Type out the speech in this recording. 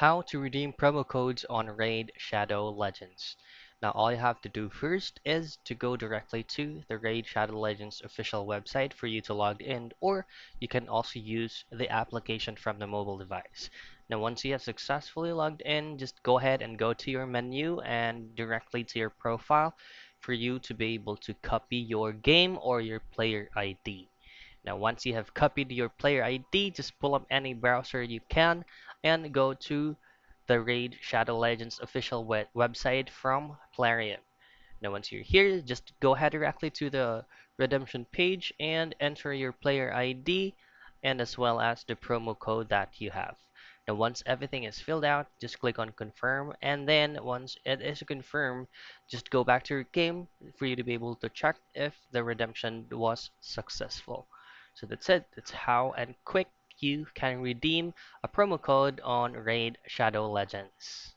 How to redeem promo codes on Raid Shadow Legends. Now all you have to do first is to go directly to the Raid Shadow Legends official website for you to log in, or you can also use the application from the mobile device. Now once you have successfully logged in, just go ahead and go to your menu and directly to your profile for you to be able to copy your game or your player ID. Now, once you have copied your player ID, just pull up any browser you can and go to the Raid Shadow Legends official website from Plarium. Now, once you're here, just go ahead directly to the redemption page and enter your player ID and as well as the promo code that you have. Now, once everything is filled out, just click on confirm, and then once it is confirmed, just go back to your game for you to be able to check if the redemption was successful. So that's it. That's how and quick you can redeem a promo code on Raid Shadow Legends.